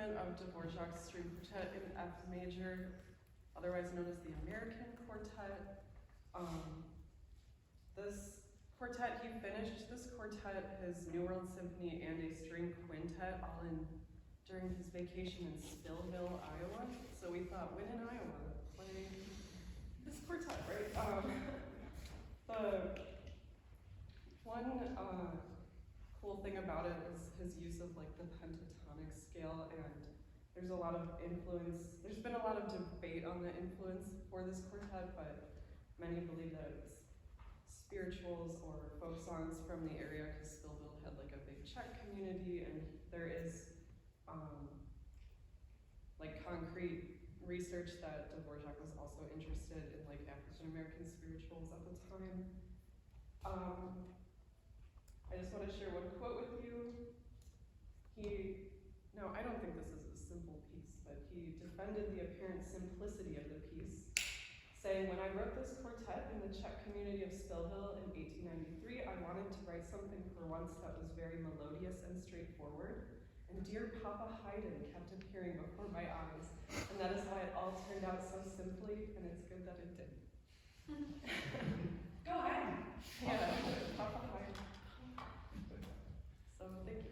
movement of Dvorak's string quartet in F major, otherwise known as the American Quartet. This quartet, he finished this quartet, his New World Symphony, and a string quintet all during his vacation in Stillville, Iowa. So we thought, when in Iowa, play this quartet, right? The one cool thing about it is his use of like the pentatonic scale, and there's a lot of influence. There's been a lot of debate on the influence for this quartet, but many believe that it was spirituals or folk songs from the area, because Stillville had like a big Czech community, and there is like concrete research that Dvorak was also interested in like African American spirituals at the time. I just want to share one quote with you. Now I don't think this is a simple piece, but he defended the apparent simplicity of the piece, saying, "When I wrote this quartet in the Czech community of Stillville in 1893, I wanted to write something for once that was very melodious and straightforward, and dear Papa Haydn kept appearing before my eyes, and that is why it all turned out so simply, and it's good that it did." Go ahead. Yeah, Papa Haydn. So thank you.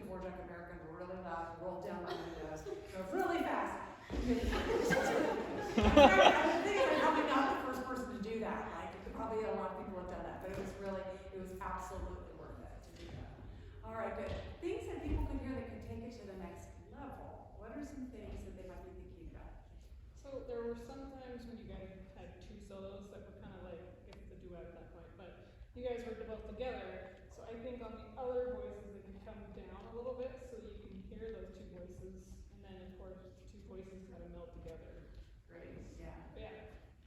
Dvorak American really loud, rolled down my windows, drove really fast. I'm probably not the first person to do that. Like, probably a lot of people have done that, but it was absolutely worth it to do that. All right, good. Things that people could hear that could take it to the next level. What are some things that they might be thinking about? So there were some times when you guys had two solos that were kind of like, I guess it's a duet at that point, but you guys worked both together. So I think on the other voices it can come down a little bit so you can hear those two voices, and then of course the two voices kind of meld together. Great, yeah. Yeah.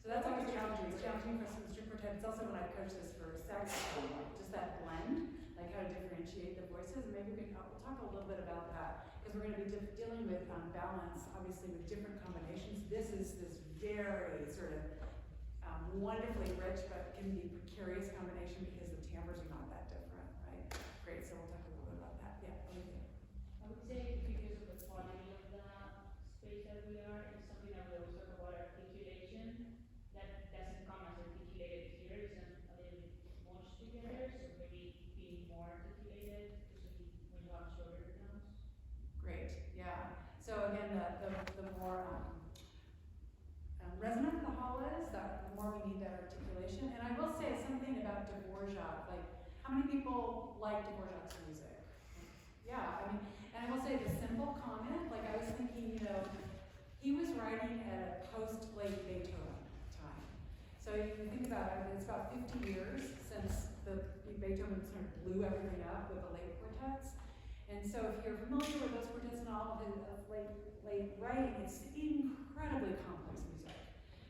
So that's always challenging. It's challenging for some string quartet. It's also when I coach this for saxophone, like just that blend, like how to differentiate the voices. And maybe we'll talk a little bit about that, because we're going to be dealing with balance, obviously, with different combinations. This is this very sort of wonderfully rich, but can be precarious combination because the timbres are not that different, right? Great. So we'll talk a little bit about that. Yeah. Olivia. I would say because of the quality of the space that we are, it's something that we always talk about articulation. That doesn't come as articulated here, it's a little bit mushed together, so maybe being more articulated, especially when you have shorter notes. Great, yeah. So again, the more resonant the hall is, the more we need that articulation. And I will say something about Dvorak, like, how many people like Dvorak's music? Yeah, I mean, and I will say the simple comment, like I was thinking, he was writing at a post-late Beethoven time. So you think about it, it's about 50 years since Beethoven sort of blew everything up with the late quartets. And so if you're familiar with those quartets and all of his late writing, it's incredibly complex music.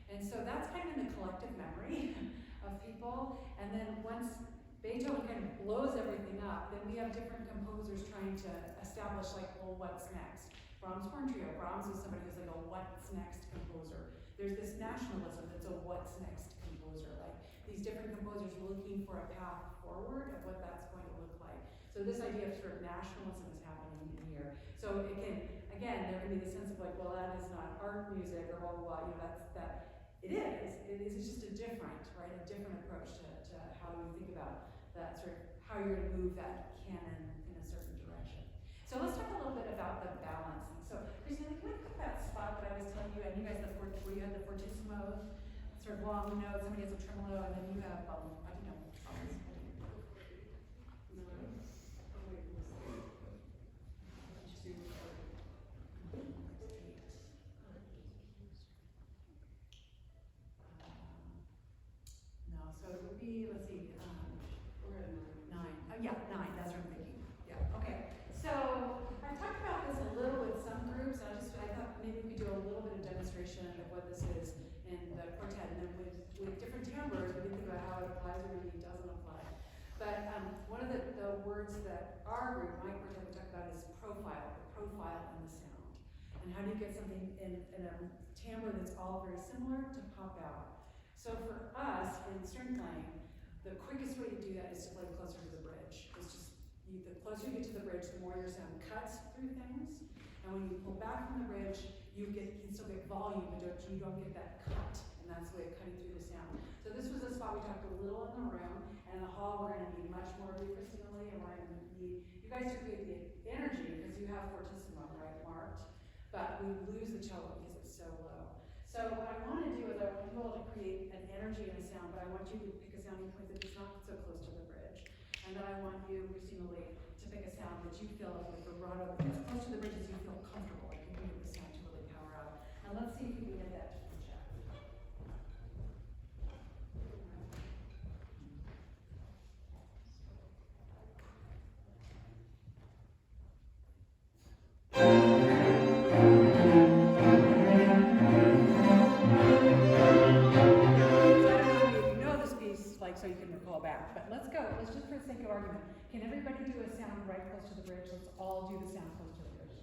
And so that's kind of in the collective memory of people. And then once Beethoven kind of blows everything up, then we have different composers trying to establish, like, well, what's next? Brahms' horn trio. Brahms is somebody who's like a what's next composer. There's this nationalism that's a what's next composer. Like, these different composers looking for a path forward of what that's going to look like. So this idea of sort of nationalism is happening in here. So it can, again, there can be the sense of like, well, that is not art music or blah, blah, blah, it is. It's just a different approach to how you think about that sort of, how you're going to move that canon in a certain direction. So let's talk a little bit about the balancing. So Christina, can we put that spot that I was telling you, and you guys, where you had the fortissimo, sort of long note, somebody has a tremolo, and then you have, I don't know. So it would be, let's see, we're at 9. Yeah, 9, that's what I'm thinking. Yeah, okay. So I've talked about this a little with some groups. I thought maybe we could do a little bit of demonstration of what this is in the quartet. And then with different timbres, we can think about how it applies or maybe doesn't apply. But one of the words that our group, my quartet, we talk about is profile, the profile in the sound. And how do you get something in a timbre that's all very similar to pop out? So for us, in string playing, the quickest way to do that is to play closer to the bridge. It's just, the closer you get to the bridge, the more your sound cuts through things. And when you pull back from the bridge, you can still get volume, but you don't get that cut. And that's the way of cutting through the sound. So this was a spot we talked a little in the room, and in the hall we're going to need much more lucratively, and we're going to need you guys to create the energy, because you have fortissimo, right, marked, but we lose the cello because it's so low. So what I want to do is I want you all to create an energy and a sound, but I want you to pick a sounding point that's not so close to the bridge. And then I want you, Christina Lee, to pick a sound that you feel like vibrato, as close to the bridge as you feel comfortable. Like you can get the sound to really power out. And let's see if we can get that to check. So you can recall back. But let's go. Let's just for the sake of argument. Can everybody do a sound right close to the bridge? Let's all do the sound close to the bridge.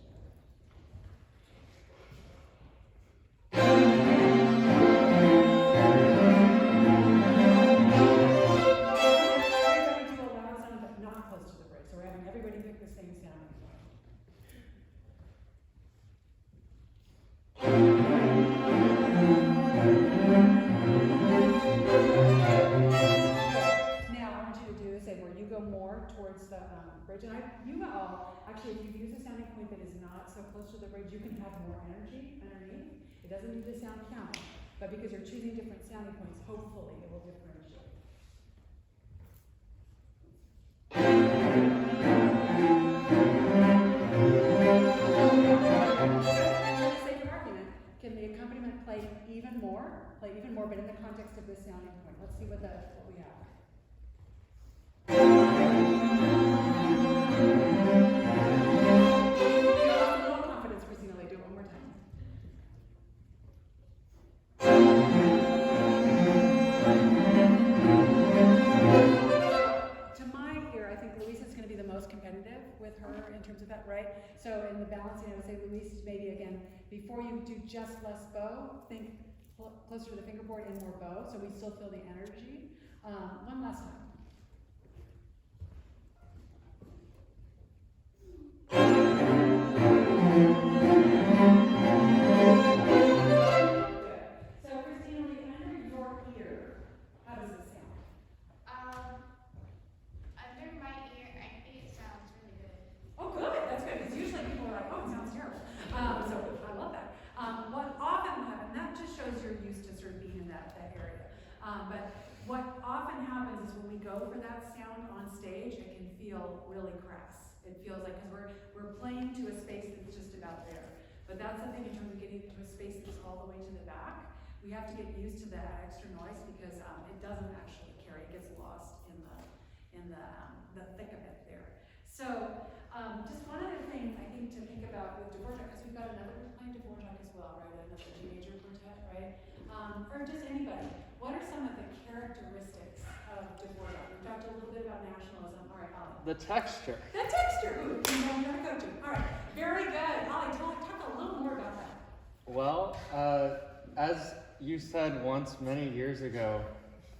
Everybody do a loud sound but not close to the bridge. So we're having everybody pick the same sound. More towards the bridge. And you all, actually, if you use a sounding point that is not so close to the bridge, you can have more energy underneath. It doesn't need to sound piano, but because you're choosing different sounding points, hopefully it will differentiate. For the sake of argument, can the accompaniment play even more, but in the context of this sounding point? Let's see what we have. A little confidence, Christina. Do it one more time. To my ear, I think Louise is going to be the most competitive with her in terms of that, right? So in the balancing, I would say Louise, maybe again, before you do just less bow, think closer to the fingerboard and more bow, so we still feel the energy. One last time. So Christina, under your ear, how does it sound? Under my ear, I think it sounds really good. Oh, good. That's good. Because usually people are like, oh, it sounds terrible. So I love that. What often happens, that just shows you're used to sort of being in that area. But what often happens is when we go for that sound on stage, it can feel really crass. It feels like, because we're playing to a space that's just about there. But that's the thing in terms of getting to a space that's all the way to the back. We have to get used to that extra noise because it doesn't actually carry. It gets lost in the thick of it there. So just one other thing I think to think about with Dvorak, because we've got another group playing Dvorak as well, right? Another G major quartet, right? Or just anybody. What are some of the characteristics of Dvorak? We talked a little bit about nationalism. All right, Ollie. The texture. The texture. Ooh, you know I'm gonna go to. All right, very good. Ollie, talk a little more about that. Well, as you said once many years ago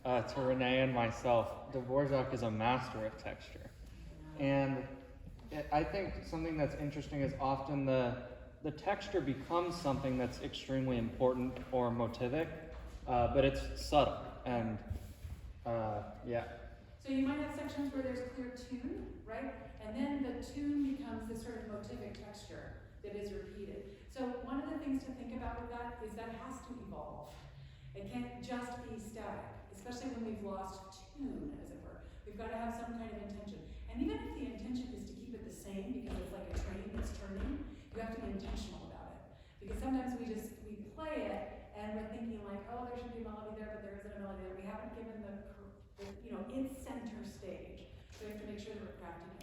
to Renee and myself, Dvorak is a master of texture. And I think something that's interesting is often the texture becomes something that's extremely important or motivic, but it's subtle. And yeah. So you might have sections where there's clear tune, right? And then the tune becomes this sort of motivic texture that is repeated. So one of the things to think about with that is that has to evolve. It can't just be static, especially when we've lost tune, as it were. We've got to have some kind of intention. And even if the intention is to keep it the same, because it's like a train that's turning, you have to be intentional about it. Because sometimes we play it and we're thinking like, oh, there should be a melody there, but there isn't a melody there. We haven't given its center stage. So we have to make sure that we're crafting